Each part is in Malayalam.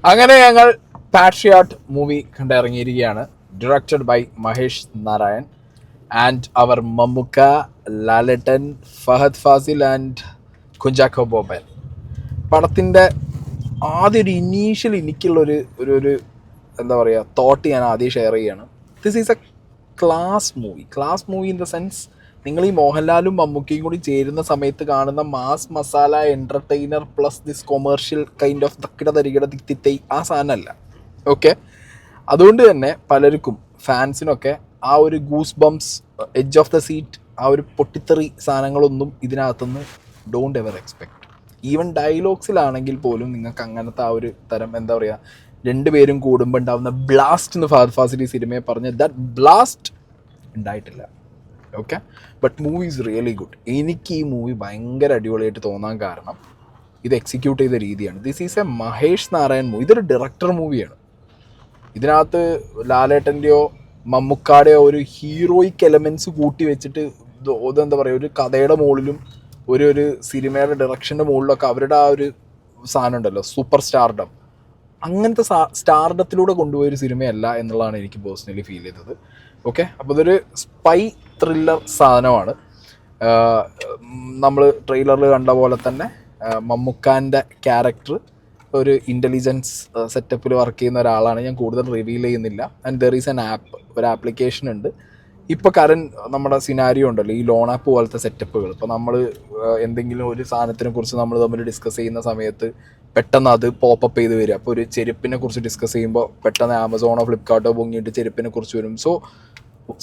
അങ്ങനെ ഞങ്ങൾ പാട്രിയോട്ട് മൂവി കണ്ടിറങ്ങിയിരിക്കുകയാണ്. Directed by Mahesh Narayan and അവർ മമ്മുക്ക, ലാലേട്ടൻ, ഫഹദ് ഫാസിൽ ആൻഡ് കുഞ്ചാക്കോ ബോബൻ. പടത്തിൻ്റെ ആദ്യം ഒരു ഇനീഷ്യൽ എനിക്കുള്ളൊരു ഒരു ഒരു എന്താ പറയുക തോട്ട് ഞാൻ ആദ്യം ഷെയർ ചെയ്യുകയാണ്. This is a class movie in the sense, നിങ്ങൾ ഈ മോഹൻലാലും മമ്മൂക്കയും കൂടി ചേരുന്ന സമയത്ത് കാണുന്ന mass masala entertainer plus this commercial kind of തക്കിട തരികിട തിത്തിത്തൈ ആ സാധനമല്ല. ഓക്കെ, അതുകൊണ്ട് തന്നെ പലർക്കും ഫാൻസിനൊക്കെ ആ ഒരു goosebumps, edge of the seat, ആ ഒരു പൊട്ടിത്തെറി സാധനങ്ങളൊന്നും ഇതിനകത്തുനിന്ന് ഡോണ്ട് എവർ എക്സ്പെക്ട്. ഈവൻ ഡയലോഗ്സിലാണെങ്കിൽ പോലും നിങ്ങൾക്ക് അങ്ങനത്തെ ആ ഒരു തരം എന്താ പറയുക, രണ്ടുപേരും കൂടുമ്പോൾ ഉണ്ടാവുന്ന ബ്ലാസ്റ്റ് എന്ന് ഫഹദ് ഫാസിൽ ഈ സിനിമയെ പറഞ്ഞ് ദാറ്റ് ബ്ലാസ്റ്റ് ഉണ്ടായിട്ടില്ല. Okay, but movie is really good. എനിക്ക് ഈ മൂവി ഭയങ്കര അടിപൊളിയായിട്ട് തോന്നാൻ കാരണം ഇത് എക്സിക്യൂട്ട് ചെയ്ത രീതിയാണ്. This is A Mahesh Narayan movie. ഇതൊരു ഡയറക്ടർ മൂവിയാണ്. ഇതിനകത്ത് ലാലേട്ടൻ്റെയോ മമ്മൂക്കാടെയോ ഒരു ഹീറോയിക് എലമെൻറ്റ്സ് കൂട്ടി വെച്ചിട്ട് ഇതെന്താ പറയുക, ഒരു കഥയുടെ മുകളിലും ഒരു സിനിമയുടെ ഡയറക്ഷൻ്റെ മുകളിലൊക്കെ അവരുടെ ആ ഒരു സാധനം ഉണ്ടല്ലോ, സൂപ്പർ സ്റ്റാർഡം, അങ്ങനത്തെ സ്റ്റാർഡത്തിലൂടെ കൊണ്ടുപോയൊരു സിനിമയല്ല എന്നുള്ളതാണ് എനിക്ക് പേഴ്സണലി ഫീൽ ചെയ്തത്. ഓക്കെ, അപ്പോൾ ഇതൊരു സ്പൈ ത്രില്ലർ സാധനമാണ്. നമ്മൾ ട്രെയിലറിൽ കണ്ട പോലെ തന്നെ മമ്മൂക്കാൻ്റെ ക്യാരക്ടർ ഒരു ഇൻ്റലിജൻസ് സെറ്റപ്പിൽ വർക്ക് ചെയ്യുന്ന ഒരാളാണ്. ഞാൻ കൂടുതൽ റിവീൽ ചെയ്യുന്നില്ല. And there is an app, ഒരു ആപ്ലിക്കേഷൻ ഉണ്ട്. ഇപ്പോൾ നമ്മുടെ സിനാരിയോ ഉണ്ടല്ലോ, ഈ ലോൺ ആപ്പ് പോലത്തെ സെറ്റപ്പുകൾ. ഇപ്പോൾ നമ്മൾ എന്തെങ്കിലും ഒരു സാധനത്തിനെ കുറിച്ച് നമ്മൾ തമ്മിൽ ഡിസ്കസ് ചെയ്യുന്ന സമയത്ത് പെട്ടെന്ന് അത് പോപ്പപ്പ് ചെയ്ത് വരിക. അപ്പോൾ ഒരു ചെരുപ്പിനെ കുറിച്ച് ഡിസ്കസ് ചെയ്യുമ്പോൾ പെട്ടെന്ന് ആമസോണോ ഫ്ലിപ്കാർട്ടോ പൊങ്ങിയിട്ട് ചെരുപ്പിനെ കുറിച്ച് വരും. So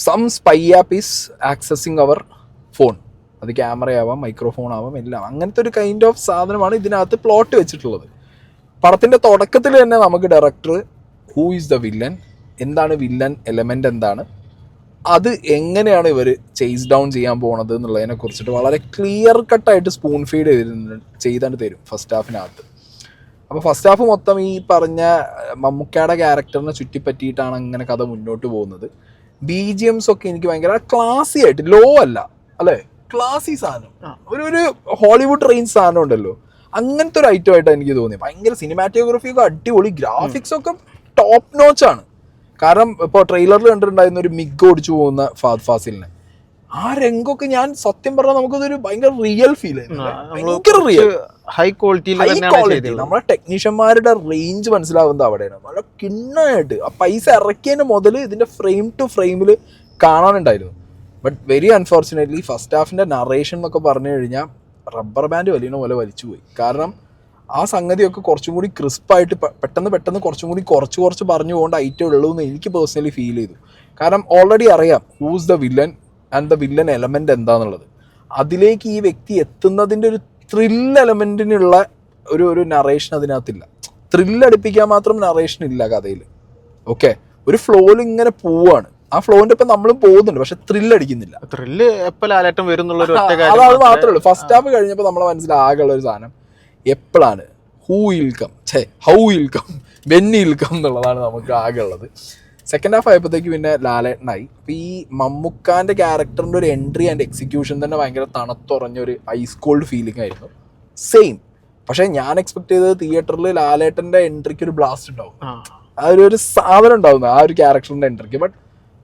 some spy app is accessing our phone. അത് ക്യാമറയാവാം, മൈക്രോഫോൺ ആവാം, എല്ലാം. അങ്ങനത്തെ ഒരു കൈൻഡ് ഓഫ് സാധനമാണ് ഇതിനകത്ത് പ്ലോട്ട് വെച്ചിട്ടുള്ളത്. പടത്തിൻ്റെ തുടക്കത്തിൽ തന്നെ നമുക്ക് director who is the villain, എന്താണ് വില്ലൻ എലമെൻ്റ്, എന്താണ് അത്, എങ്ങനെയാണ് ഇവർ ചേസ് ഡൗൺ ചെയ്യാൻ പോകുന്നത് എന്നുള്ളതിനെ കുറിച്ചിട്ട് വളരെ ക്ലിയർ കട്ടായിട്ട് സ്പൂൺ ഫീഡ് ചെയ്താണ്ട് തരും ഫസ്റ്റ് ഹാഫിനകത്ത്. അപ്പോൾ ഫസ്റ്റ് ഹാഫ് മൊത്തം ഈ പറഞ്ഞ മമ്മൂക്കയുടെ ക്യാരക്ടറിനെ ചുറ്റിപ്പറ്റിയിട്ടാണ് അങ്ങനെ കഥ മുന്നോട്ട് പോകുന്നത്. BGMs ഒക്കെ എനിക്ക് ഭയങ്കര ക്ലാസി ആയിട്ട്, ലോ അല്ല അല്ലേ, ക്ലാസി സാധനം, ഒരു ഹോളിവുഡ് റേഞ്ച് സാധനം ഉണ്ടല്ലോ, അങ്ങനത്തെ ഒരു ഐറ്റം ആയിട്ടാണ് എനിക്ക് തോന്നിയത്. ഭയങ്കര സിനിമാറ്റോഗ്രാഫി ഒക്കെ അടിപൊളി, ഗ്രാഫിക്സ് ഒക്കെ ടോപ്പ് നോച്ചാണ്. കാരണം ഇപ്പോൾ ട്രെയിലറിൽ കണ്ടിട്ടുണ്ടായിരുന്ന ഒരു മിഗ് ഓടിച്ചു പോകുന്ന ഫഹദ് ഫാസിലിനെ, ആ രംഗമൊക്കെ ഞാൻ സത്യം പറഞ്ഞാൽ നമുക്കതൊരു ഭയങ്കര റിയൽ ഫീൽ ആയിരുന്നു. ഭയങ്കര റിയൽ ഹൈ ക്വാളിറ്റി. നമ്മളെ ടെക്നീഷ്യന്മാരുടെ റേഞ്ച് മനസ്സിലാവുന്നത് അവിടെയാണ്. നല്ല കിണ്ണായിട്ട് ആ പൈസ ഇറക്കിയതിന് മുതൽ ഇതിന്റെ ഫ്രെയിം ടു ഫ്രെയിമിൽ കാണാനുണ്ടായിരുന്നു. ബട്ട് വെരി അൺഫോർച്ചുനേറ്റ്ലി ഫസ്റ്റ് ഹാഫിന്റെ നറേഷൻ എന്നൊക്കെ പറഞ്ഞു കഴിഞ്ഞാൽ റബ്ബർ ബാൻഡ് വലിയുന്ന പോലെ വലിച്ചുപോയി. കാരണം ആ സംഗതിയൊക്കെ കുറച്ചും കൂടി ക്രിസ്പായിട്ട് പെട്ടെന്ന് കുറച്ചും കൂടി കുറച്ച് പറഞ്ഞു പോകേണ്ട ഐറ്റം ഉള്ളൂ എന്ന് എനിക്ക് പേഴ്സണലി ഫീൽ ചെയ്തു. കാരണം ഓൾറെഡി അറിയാം who's the villain and the villain element എന്താന്നുള്ളത്. അതിലേക്ക് ഈ വ്യക്തി എത്തുന്നതിൻ്റെ ഒരു ത്രില്ല് എലമെന്റിനുള്ള ഒരു നറേഷൻ അതിനകത്തില്ല. ത്രില്ലടിപ്പിക്കാൻ മാത്രം നറേഷൻ ഇല്ല കഥയിൽ. ഓക്കെ, ഒരു ഫ്ലോയിൽ ഇങ്ങനെ പോവാണ്. ആ ഫ്ലോന്റെ ഇപ്പം നമ്മളും പോകുന്നുണ്ട്, പക്ഷെ ത്രില്ലടിക്കുന്നില്ല. ത്രില്ല് എപ്പോൾ ലാലേട്ടൻ വരും അത് മാത്രമേ ഉള്ളൂ. ഫസ്റ്റ് ഹാഫ് കഴിഞ്ഞപ്പോൾ നമ്മളെ മനസ്സിലാകെയുള്ള ഒരു സാധനം എപ്പോഴാണ് ഹൗ വിൽ കം എന്നുള്ളതാണ് നമുക്ക് ആകെ ഉള്ളത്. സെക്കൻഡ് ഹാഫ് ആയപ്പോഴത്തേക്ക് പിന്നെ ലാലേട്ടനായി. അപ്പോൾ ഈ മമ്മൂക്കാൻ്റെ ക്യാരക്ടറിൻ്റെ ഒരു എൻട്രി ആൻഡ് എക്സിക്യൂഷൻ തന്നെ ഭയങ്കര തണുത്തുറഞ്ഞ ഒരു ഐസ് കോൾഡ് ഫീലിംഗ് ആയിരുന്നു. സെയിം. പക്ഷേ ഞാൻ എക്സ്പെക്ട് ചെയ്തത് തിയേറ്ററിൽ ലാലേട്ടൻ്റെ എൻട്രിക്ക് ഒരു ബ്ലാസ്റ്റ് ഉണ്ടാവും, ആ ഒരു സാധനം ഉണ്ടാവുന്ന ആ ഒരു ക്യാരക്ടറിൻ്റെ എൻട്രിക്ക്. ബട്ട്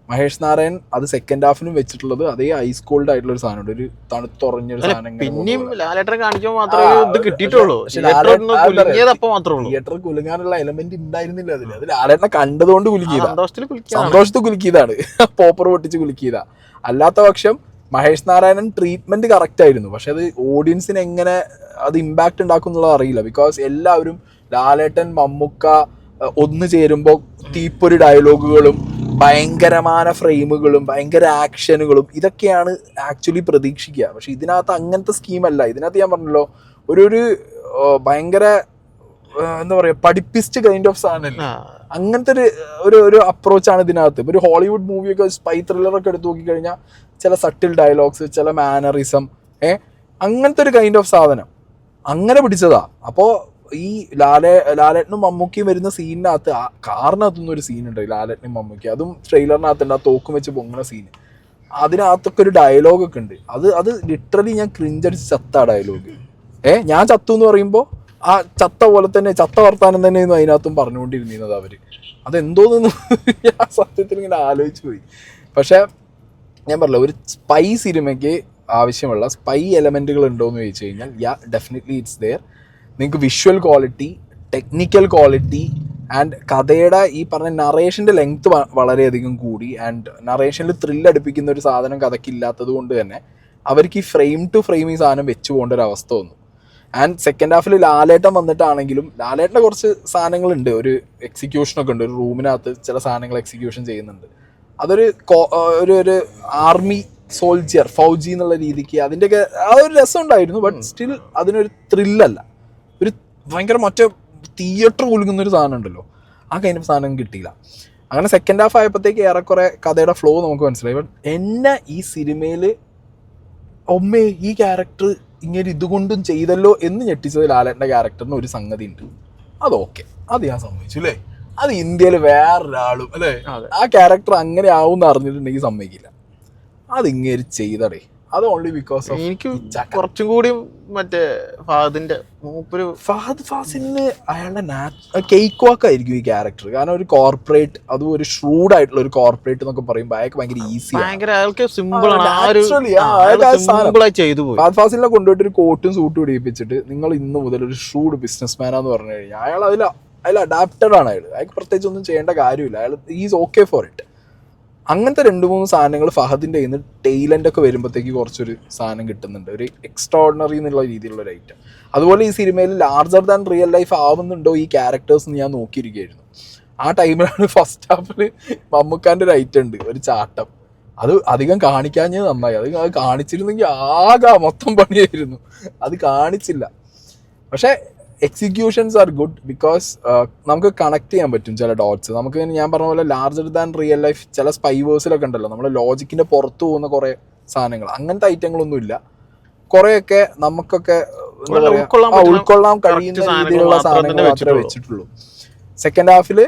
മഹേഷ് നാരായൺ അത് സെക്കൻഡ് ഹാഫിനും വെച്ചിട്ടുള്ളത് അതേ ഐസ് കോൾഡ് ആയിട്ടുള്ള ഒരു സാധനമുണ്ട്, ഒരു തണുത്തുറഞ്ഞൊരു സാധനം. പിന്നെയും ലാലേട്ടനെ കാണിക്കുമ്പോൾ മാത്രമേ ഇത് കിട്ടിയിട്ടുള്ളൂ. തിയേറ്ററിൽ കുലുങ്ങാനുള്ള എലമെന്റ് ഉണ്ടായിരുന്നില്ല അതിൽ. അത് ലാലേട്ടനെ കണ്ടതുകൊണ്ട് സന്തോഷത്തിൽ കുലുക്കിയതാണ്, പോപ്പർ പൊട്ടിച്ച് കുലുക്കിയതാ. അല്ലാത്ത പക്ഷം മഹേഷ് നാരായണൻ ട്രീറ്റ്മെന്റ് കറക്റ്റ് ആയിരുന്നു. പക്ഷെ അത് ഓഡിയൻസിന് എങ്ങനെ അത് ഇമ്പാക്ട് ഉണ്ടാക്കും എന്നുള്ളത് അറിയില്ല. ബിക്കോസ് എല്ലാവരും ലാലേട്ടൻ മമ്മൂക്ക ഒന്ന് ചേരുമ്പോൾ തീപ്പൊരി ഡയലോഗുകളും ഭയങ്കരമായ ഫ്രെയിമുകളും ഭയങ്കര ആക്ഷനുകളും ഇതൊക്കെയാണ് ആക്ച്വലി പ്രതീക്ഷിക്കുക. പക്ഷെ ഇതിനകത്ത് അങ്ങനത്തെ സ്കീമല്ല. ഇതിനകത്ത് ഞാൻ പറഞ്ഞല്ലോ ഒരു ഭയങ്കര എന്താ പറയുക, പഠിപ്പിസ്റ്റ് കൈൻഡ് ഓഫ് സാധനമല്ല, അങ്ങനത്തെ ഒരു അപ്രോച്ചാണ് ഇതിനകത്ത്. ഒരു ഹോളിവുഡ് മൂവിയൊക്കെ സ്പൈ ത്രില്ലറൊക്കെ എടുത്ത് നോക്കിക്കഴിഞ്ഞാൽ ചില സട്ടിൽ ഡയലോഗ്സ്, ചില മാനറിസം, അങ്ങനത്തെ ഒരു കൈൻഡ് ഓഫ് സാധനം അങ്ങനെ പിടിച്ചതാ. അപ്പോൾ ഈ ലാലേട്ടനും മമ്മൂക്കിയും വരുന്ന സീനിനകത്ത്, കാറിനകത്തൊന്നും ഒരു സീനുണ്ട് ലാലേട്ടനും മമ്മൂക്കി, അതും ട്രെയിലറിനകത്തുണ്ട്, ആ തോക്കും വെച്ച് പൊങ്ങുന്ന സീന്. അതിനകത്തൊക്കെ ഒരു ഡയലോഗൊക്കെ ഉണ്ട്. അത് ലിറ്ററലി ഞാൻ ക്രിഞ്ചടിച്ച് ചത്ത ഡയലോഗ്. ഞാൻ ചത്തു എന്ന് പറയുമ്പോൾ ആ ചത്ത പോലെ തന്നെ ചത്ത വർത്താനം തന്നെയായിരുന്നു അതിനകത്തും പറഞ്ഞുകൊണ്ടിരുന്നത് അവര്. അതെന്തോന്നു ഞാൻ സത്യത്തിൽ ഇങ്ങനെ ആലോചിച്ച് പോയി. പക്ഷെ ഞാൻ പറഞ്ഞില്ല, ഒരു സ്പൈ സിനിമയ്ക്ക് ആവശ്യമുള്ള സ്പൈ എലമെൻറ്റുകൾ ഉണ്ടോയെന്ന് ചോദിച്ചു കഴിഞ്ഞാൽ ഡെഫിനറ്റ്ലി ഇറ്റ്സ് ദെയർ. നിങ്ങൾക്ക് visual quality, technical quality and കഥയുടെ ഈ പറഞ്ഞ നറേഷൻ്റെ ലെങ്ത് വളരെയധികം കൂടി. ആൻഡ് നറേഷനിൽ ത്രില്ലടിപ്പിക്കുന്ന ഒരു സാധനം കഥയ്ക്കില്ലാത്തത് കൊണ്ട് തന്നെ അവർക്ക് ഈ ഫ്രെയിം ടു ഫ്രെയിം ഈ സാധനം വെച്ച് പോകേണ്ട ഒരു അവസ്ഥ വന്നു. ആൻഡ് സെക്കൻഡ് ഹാഫിൽ ലാലേട്ടൻ വന്നിട്ടാണെങ്കിലും ലാലേട്ടൻ്റെ കുറച്ച് സാധനങ്ങളുണ്ട്, ഒരു എക്സിക്യൂഷനൊക്കെ ഉണ്ട്. ഒരു റൂമിനകത്ത് ചില സാധനങ്ങൾ എക്സിക്യൂഷൻ ചെയ്യുന്നുണ്ട്. അതൊരു ഒരു ആർമി സോൾജിയർ ഫൗജി എന്നുള്ള രീതിക്ക് അതിൻ്റെയൊക്കെ ആ ഒരു രസം ഉണ്ടായിരുന്നു. ബട്ട് സ്റ്റിൽ അതിനൊരു ത്രില്ലല്ല, ഒരു ഭയങ്കര മറ്റേ തിയേറ്റർ കുലുങ്ങുന്നൊരു സാധനം ഉണ്ടല്ലോ, ആ കഴിഞ്ഞ സാധനം കിട്ടിയില്ല. അങ്ങനെ സെക്കൻഡ് ഹാഫ് ആയപ്പോഴത്തേക്ക് ഏറെക്കുറെ കഥയുടെ ഫ്ലോ നമുക്ക് മനസ്സിലായി. ബട്ട് എന്നെ ഈ സിനിമയിൽ ഒമ്മേ ഈ ക്യാരക്ടർ ഇങ്ങനെ ഇതുകൊണ്ടും ചെയ്തല്ലോ എന്ന് ഞെട്ടിച്ചത് ലാലേട്ടൻ്റെ ക്യാരക്ടറിന് ഒരു സംഗതി ഉണ്ട്. അതൊക്കെ അത് ഞാൻ സമ്മതിച്ചു അല്ലേ. അത് ഇന്ത്യയിൽ വേറൊരാളും അല്ലേ ആ ക്യാരക്ടർ അങ്ങനെ ആവും അറിഞ്ഞിട്ടുണ്ടെങ്കിൽ സമ്മതിക്കില്ല. അതിങ്ങനെ ചെയ്തടേ, അത് ഓൺലി ബിക്കോസ് ഓഫ് എനിക്ക് കുറച്ചും കൂടി മറ്റേ ഫഹദിന്റെ ഫഹദ് ഫാസിലിന് അയാളുടെ കേക്ക് വാക്ക് ആയിരിക്കും ഈ ക്യാരക്ടർ. കാരണം ഒരു കോർപ്പറേറ്റ്, അതും ഒരു ഷ്രൂഡ് ആയിട്ടുള്ള ഒരു കോർപ്പറേറ്റ് എന്നൊക്കെ പറയുമ്പോൾ അയാൾക്ക് ഭയങ്കര ഈസി, അയാൾക്ക് സിമ്പിൾ ചെയ്തു പോയി. ഫഹദ് ഫാസിലിനെ കൊണ്ടുപോയിട്ട് ഒരു കോട്ടും സൂട്ടും ഇടിപ്പിച്ചിട്ട് നിങ്ങൾ ഇന്ന് മുതൽ ഒരു ഷ്രൂഡ് ബിസിനസ് മാനാന്ന് പറഞ്ഞു കഴിഞ്ഞാൽ അയാൾ അതിൽ അഡാപ്റ്റഡ് ആണ്. അയാൾക്ക് പ്രത്യേകിച്ച് ഒന്നും ചെയ്യേണ്ട കാര്യമില്ല, അയാൾ ഈസ് ഓക്കെ ഫോർ ഇറ്റ്. അങ്ങനത്തെ 2-3 സാധനങ്ങൾ ഫഹദിൻ്റെ കയ്യിൽ നിന്ന് ടൈലൻ്റൊക്കെ വരുമ്പോഴത്തേക്ക് കുറച്ചൊരു സാധനം കിട്ടുന്നുണ്ട്, ഒരു എക്സ്ട്രോർഡിനറി എന്നുള്ള രീതിയിലുള്ള ഒരു ഐറ്റം. അതുപോലെ ഈ സിനിമയിൽ ലാർജർ ദാൻ റിയൽ ലൈഫ് ആവുന്നുണ്ടോ ഈ ക്യാരക്ടേഴ്സ് എന്ന് ഞാൻ നോക്കിയിരിക്കുകയായിരുന്നു. ആ ടൈമിലാണ് ഫസ്റ്റ് ഹാഫിൽ മമ്മൂക്കാൻ്റെ ഒരു ഐറ്റം ഉണ്ട്, ഒരു ചാട്ടം. അത് അധികം കാണിക്കാഞ്ഞത് നന്നായി. അത് കാണിച്ചിരുന്നെങ്കിൽ ആകെ മൊത്തം പണിയായിരുന്നു. അത് കാണിച്ചില്ല. പക്ഷേ എക്സിക്യൂഷൻസ് ആർ ഗുഡ് ബിക്കോസ് നമുക്ക് കണക്ട് ചെയ്യാൻ പറ്റും ചില ഡോട്ട്സ്. നമുക്ക് ഞാൻ പറഞ്ഞ പോലെ ലാർജർ ദാൻ റിയൽ ലൈഫ് ചില സ്പൈവേഴ്സിലൊക്കെ ഉണ്ടല്ലോ, നമ്മൾ ലോജിക്കിൻ്റെ പുറത്ത് പോകുന്ന കുറേ സാധനങ്ങൾ, അങ്ങനത്തെ ഐറ്റങ്ങളൊന്നും ഇല്ല. കുറേയൊക്കെ നമുക്കൊക്കെ ഉൾക്കൊള്ളാൻ കഴിയുന്ന രീതിയിലുള്ള സാധനങ്ങൾ മാത്രമേ വെച്ചിട്ടുള്ളൂ. സെക്കൻഡ് ഹാഫിൽ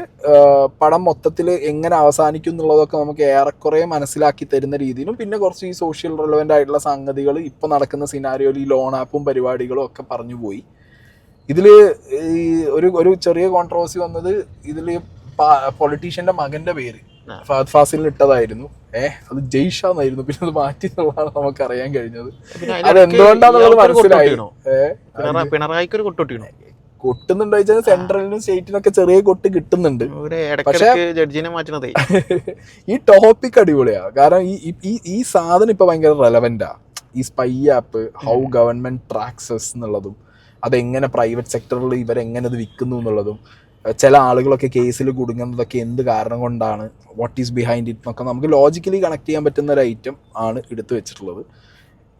പടം മൊത്തത്തിൽ എങ്ങനെ അവസാനിക്കും എന്നുള്ളതൊക്കെ നമുക്ക് ഏറെക്കുറെ മനസ്സിലാക്കി തരുന്ന രീതിയിലും, പിന്നെ കുറച്ച് ഈ സോഷ്യൽ റെലവൻ്റ് ആയിട്ടുള്ള സംഗതികൾ ഇപ്പോൾ നടക്കുന്ന സിനാരിയോയിൽ ഈ ലോൺ ആപ്പും പരിപാടികളും ഒക്കെ പറഞ്ഞു പോയി. ഇതിൽ ഈ ഒരു ചെറിയ കോൺട്രവേഴ്സി വന്നത്, ഇതിൽ പൊളിറ്റീഷ്യൻ്റെ മകൻ്റെ പേര് ഫഹദ് ഫാസിലിന് ഇട്ടതായിരുന്നു. അത് ജയ്ഷ എന്നായിരുന്നു, പിന്നെ അത് മാറ്റി എന്നുള്ളതാണ് നമുക്ക് അറിയാൻ കഴിഞ്ഞത്. അതെന്തുകൊണ്ടാന്നുള്ളത് മനസ്സിലായി. കൊട്ടുന്നുണ്ടോ ചോദിച്ചാൽ സെൻട്രലിനും സ്റ്റേറ്റിനൊക്കെ ചെറിയ കൊട്ട് കിട്ടുന്നുണ്ട്. പക്ഷേ ഈ ടോപ്പിക് അടിപൊളിയാണ്. കാരണം ഈ സാധനം ഇപ്പൊ ഭയങ്കര റെലവെന്റാ. ഈ സ്പൈ ആപ്പ്, ഹൗ ഗവൺമെന്റ് ട്രാക്സസ് എന്നുള്ളതും, അതെങ്ങനെ പ്രൈവറ്റ് സെക്ടറിൽ ഇവരെങ്ങനെ അത് വിൽക്കുന്നു എന്നുള്ളതും, ചില ആളുകളൊക്കെ കേസിൽ കുടുങ്ങുന്നതൊക്കെ എന്ത് കാരണം കൊണ്ടാണ്, വാട്ട് ഈസ് ബിഹൈൻഡ് ഇറ്റ് എന്നൊക്കെ നമുക്ക് ലോജിക്കലി കണക്ട് ചെയ്യാൻ പറ്റുന്ന ഒരു ഐറ്റം ആണ് എടുത്തു വെച്ചിട്ടുള്ളത്.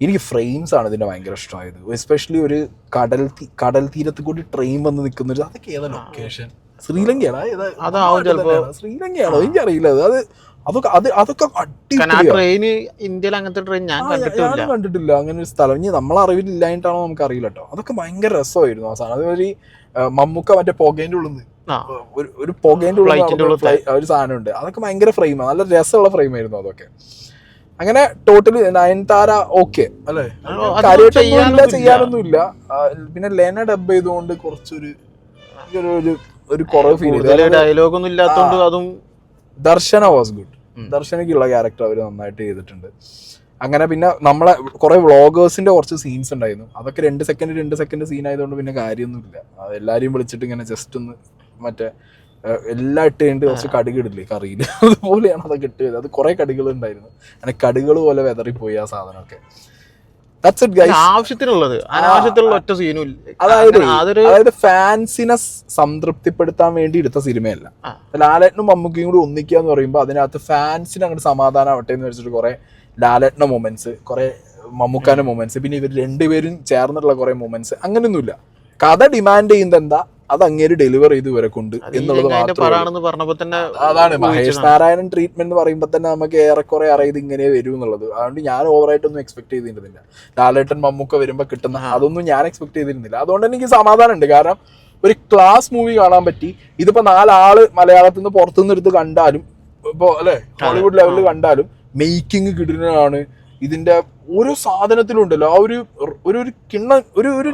എനിക്ക് ഫ്രെയിംസ് ആണ് ഇതിൻ്റെ ഭയങ്കര ഇഷ്ടമായത്. എസ്പെഷ്യലി ഒരു കടൽ തീരത്ത് കൂടി ട്രെയിൻ വന്ന് നിൽക്കുന്ന ഒരു, അതൊക്കെ ഏതാ ലൊക്കേഷൻ? ശ്രീലങ്കയാണോ? ശ്രീലങ്കയാണോ എനിക്കറിയില്ല. അതൊക്കെ ഇന്ത്യയിൽ അങ്ങനത്തെ ട്രെയിൻ ഞാൻ കണ്ടിട്ടില്ല അങ്ങനെ ഒരു സ്ഥലം. ഇനി നമ്മളെ അറിവിലില്ലായിട്ടാണോ നമുക്ക് അറിയില്ല കേട്ടോ. അതൊക്കെ ഭയങ്കര രസമായിരുന്നു ആ സാധനം. അതുപോലെ മമ്മൂക്ക മറ്റേ പുകേൻ്റെ ഉള്ളിൽ ഒരു പുകേൻ്റെ ഉള്ളിൽ ഒരു സാധനമുണ്ട്, അതൊക്കെ ഭയങ്കര ഫ്രെയിമാണ്, നല്ല രസമുള്ള ഫ്രെയിമായിരുന്നു അതൊക്കെ. അങ്ങനെ ടോട്ടലി നയൻതാര ഓക്കെ അല്ലേ, കാര്യമായിട്ടൊന്നുമില്ല, ചെയ്യാനൊന്നുമില്ല. പിന്നെ ലെന ഡബ് ചെയ്തുകൊണ്ട് കുറച്ചൊരു കുറവ് ഫീൽ ചെയ്തു. ഡയലോഗൊന്നും ഇല്ലാത്തതുകൊണ്ട് അതും. ദർശന വാസ് ഗുഡ്. ദർശനയ്ക്കുള്ള ക്യാരക്ടർ അവർ നന്നായിട്ട് ചെയ്തിട്ടുണ്ട്. അങ്ങനെ പിന്നെ നമ്മളെ കുറെ വ്ളോഗേഴ്സിന്റെ കുറച്ച് സീൻസ് ഉണ്ടായിരുന്നു, അതൊക്കെ 2 സെക്കൻഡ് സീൻ ആയതുകൊണ്ട് പിന്നെ കാര്യമൊന്നുമില്ല. എല്ലാവരെയും വിളിച്ചിട്ട് ഇങ്ങനെ ജസ്റ്റ് ഒന്ന് മറ്റേ എല്ലാം ഇട്ട് കഴിഞ്ഞിട്ട് കുറച്ച് കടുകിടില്ലേ കറിയിൽ, അതുപോലെയാണ് അതൊക്കെ ഇട്ടത്. അത് കുറെ കടുകൾ ഉണ്ടായിരുന്നു, അങ്ങനെ കടുകൾ പോലെ വെതറിപ്പോയി ആ സാധനമൊക്കെ. അതായത് ഫാൻസിനെ സംതൃപ്തിപ്പെടുത്താൻ വേണ്ടി എടുത്ത സിനിമയല്ല. ലാലേട്ടനും മമ്മൂക്കയും കൂടി ഒന്നിക്കുക എന്ന് പറയുമ്പോൾ അതിനകത്ത് ഫാൻസിന് അങ്ങോട്ട് സമാധാനം ആവട്ടെ എന്ന് വെച്ചിട്ട് കുറെ ലാലേട്ടൻ്റെ മൊമെന്റ്സ്, കുറെ മമ്മൂക്കാന്റെ മൊമെന്റ്സ്, പിന്നെ ഇവർ രണ്ടുപേരും ചേർന്നിട്ടുള്ള കുറെ മൊമെന്റ്സ്, അങ്ങനെയൊന്നുമില്ല. കഥ ഡിമാൻഡ് ചെയ്യുന്നത് എന്താ അത് അങ്ങേര് ഡെലിവർ ചെയ്ത് ഇവരെ കൊണ്ട് എന്നുള്ളത് മാത്രമേ. അതാണ് മഹേഷ് നാരായണൻ ട്രീറ്റ്മെന്റ് എന്ന് പറയുമ്പോൾ തന്നെ നമുക്ക് ഏറെക്കുറെ അറിയത് ഇങ്ങനെ വരും എന്നുള്ളത്. അതുകൊണ്ട് ഞാൻ ഓവറായിട്ടൊന്നും എക്സ്പെക്ട് ചെയ്തിരുന്നില്ല. ലാലേട്ടൻ മമ്മൂക്ക വരുമ്പോൾ കിട്ടുന്ന അതൊന്നും ഞാൻ എക്സ്പെക്ട് ചെയ്തിരുന്നില്ല. അതുകൊണ്ട് എനിക്ക് സമാധാനം ഉണ്ട്. കാരണം ഒരു ക്ലാസ് മൂവി കാണാൻ പറ്റി. ഇതിപ്പോ 4 ആള് മലയാളത്തിൽ നിന്ന് പുറത്തുനിന്ന് എടുത്ത് കണ്ടാലും, ഇപ്പോ അല്ലെ ഹോളിവുഡ് ലെവലിൽ കണ്ടാലും മേക്കിംഗ് കിട്ടുന്നതാണ്, ഇതിന്റെ ഓരോ സാധനത്തിലും ഉണ്ടല്ലോ ആ ഒരു ഒരു ഒരു കിണ്ണ ഒരു ഒരു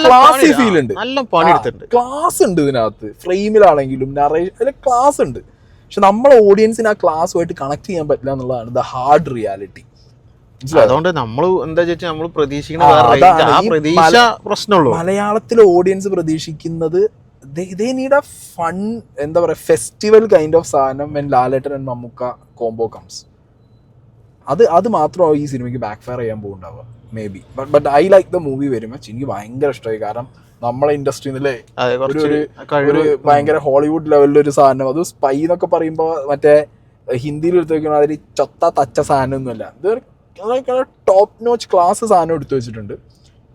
ക്ലാസി ഫീൽ ഉണ്ട്, നല്ല പണി എടുത്തിട്ടുണ്ട്. ക്ലാസ് ഉണ്ട് ഇതിനകത്ത്, ഫ്രെയിമിലാണെങ്കിലും നറേഷൻ ക്ലാസ് ഉണ്ട്. പക്ഷെ നമ്മളെ ഓഡിയൻസിന് ആ ക്ലാസ്സുമായിട്ട് കണക്ട് ചെയ്യാൻ പറ്റില്ല എന്നുള്ളതാണ് ദ ഹാർഡ് റിയാലിറ്റി. അതുകൊണ്ട് നമ്മൾ എന്താ വെച്ചാൽ നമ്മൾ പ്രതീക്ഷിക്കുന്ന പ്രശ്നമുള്ളൂ. മലയാളത്തിലെ ഓഡിയൻസ് പ്രതീക്ഷിക്കുന്നത് they need a fun, എന്താ പറയാ, ഫെസ്റ്റിവൽ കൈൻഡ് ഓഫ് സാധനം when Lalettan and Mammukka combo comes. അത് മാത്രമാണ് ഈ സിനിമയ്ക്ക് ബാക്ക് ഫയർ ചെയ്യാൻ പോകുന്നുണ്ടാവുക maybe. But I like the movie very much. എനിക്ക് ഭയങ്കര ഇഷ്ടമായി. കാരണം നമ്മളെ ഇൻഡസ്ട്രിന്നിലെ ഒരു ഭയങ്കര ഹോളിവുഡ് ലെവലിലൊരു സാധനം, അത് സ്പൈ എന്നൊക്കെ പറയുമ്പോൾ മറ്റേ ഹിന്ദിയിൽ എടുത്ത് വെക്കുന്ന അതിൽ ചൊത്ത തച്ച സാധനം ഒന്നുമല്ല. ഇത് ടോപ്പ് നോച്ച് ക്ലാസ് സാധനം എടുത്തു വെച്ചിട്ടുണ്ട്.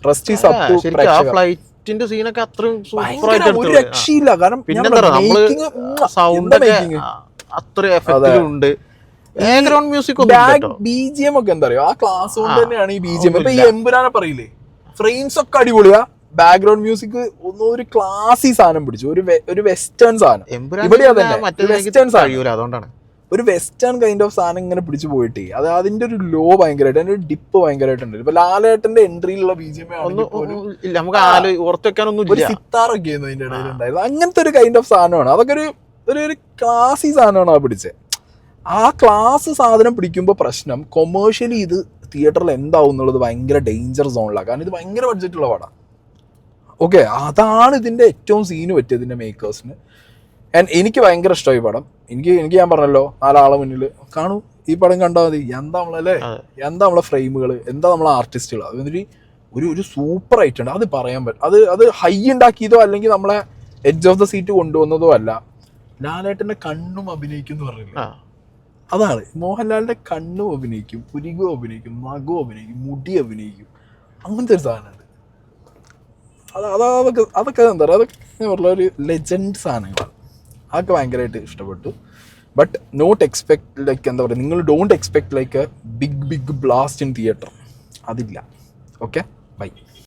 റെസ്റ്റ് ഈസ് അപ് ടു ഫ്ലൈറ്റിന്റെ സീനൊക്കെ അത്രയും സൂപ്പറായിട്ട് ഒരു രക്ഷയില്ല. കാരണം സൗണ്ട് അത്ര എഫക്റ്റീവ് ഉണ്ട്. ബാക്ക്ഗ്രൗണ്ട് മ്യൂസിക് BGM ഒക്കെ എന്താ പറയുക, ആ ക്ലാസ് കൊണ്ട് തന്നെയാണ് ഈ BGM. ഇപ്പൊ ഈ എമ്പുരാനെ പറയില്ലേ, ഫ്രെയിംസ് ഒക്കെ അടിപൊളിയാ, ബാക്ക്ഗ്രൗണ്ട് മ്യൂസിക് ഒന്നും ഒരു ക്ലാസി സാധനം പിടിച്ചു, ഒരു വെസ്റ്റേൺ സാധനം. ഇവിടെ അതന്നെ വെസ്റ്റേൺ സാധനം, അതുകൊണ്ടാണ് ഒരു വെസ്റ്റേൺ കൈൻഡ് ഓഫ് സാധനം ഇങ്ങനെ പിടിച്ചു പോയിട്ടേ അത് അതിന്റെ ഒരു ലോ ഭയങ്കരമായിട്ട്, അതിന്റെ ഒരു ഡിപ്പ് ഭയങ്കരമായിട്ടുണ്ട്. ഇപ്പൊ ലാലേട്ടന്റെ എൻട്രിയിലുള്ള BGM ഒരു സിത്താറൊക്കെ ആയിരുന്നു അതിന്റെ ഇടയിൽ ഉണ്ടായിരുന്നു. അങ്ങനത്തെ ഒരു കൈൻഡ് ഓഫ് സാധനമാണ്. അതൊക്കെ ഒരു ക്ലാസി സാധനമാണ് ആ പിടിച്ചത്. ആ ക്ലാസ് സാധനം പിടിക്കുമ്പോൾ പ്രശ്നം കൊമേഴ്ഷ്യലി ഇത് തിയേറ്ററിൽ എന്താവും എന്നുള്ളത് ഭയങ്കര ഡേഞ്ചർ സോണിലാണ്. കാരണം ഇത് ഭയങ്കര ബഡ്ജറ്റുള്ള പടമാണ്. ഓക്കെ, അതാണ് ഇതിന്റെ ഏറ്റവും സീന് പറ്റിയത് ഇതിന്റെ മേക്കേഴ്സിന്. ആൻഡ് എനിക്ക് ഭയങ്കര ഇഷ്ടമായി പടം. എനിക്ക് ഞാൻ പറഞ്ഞല്ലോ, 4 ആളെ മുന്നിൽ കാണൂ, ഈ പടം കണ്ടാൽ മതി. എന്താ നമ്മളല്ലേ, എന്താ നമ്മളെ ഫ്രെയിമുകൾ, എന്താ നമ്മളെ ആർട്ടിസ്റ്റുകൾ, അതൊരു ഒരു സൂപ്പർ ആയിട്ടുണ്ട്. അത് പറയാൻ പറ്റും. അത് ഹൈ ഉണ്ടാക്കിയതോ അല്ലെങ്കിൽ നമ്മളെ എഡ്ജ് ഓഫ് ദ സീറ്റ് കൊണ്ടുവന്നതോ അല്ല. ലാലേട്ടന്റെ കണ്ണും അഭിനയിക്കും എന്ന് പറഞ്ഞില്ല, അതാണ്. മോഹൻലാലിന്റെ കണ്ണും അഭിനയിക്കും, പുരികവും അഭിനയിക്കും, നഖവും അഭിനയിക്കും, മുടി അഭിനയിക്കും, അങ്ങനത്തെ ഒരു സാധനമുണ്ട്. അതൊക്കെ എന്താ പറയുക, അതൊക്കെ പറഞ്ഞ ഒരു ലെജൻഡ് സാധനങ്ങളാണ്. അതൊക്കെ ഭയങ്കരമായിട്ട് ഇഷ്ടപ്പെട്ടു. ബട്ട് നോട്ട് എക്സ്പെക്ട് ലൈക്ക് എന്താ പറയുക, നിങ്ങൾ don't expect like a big blast in theatre. അതില്ല. Okay, by.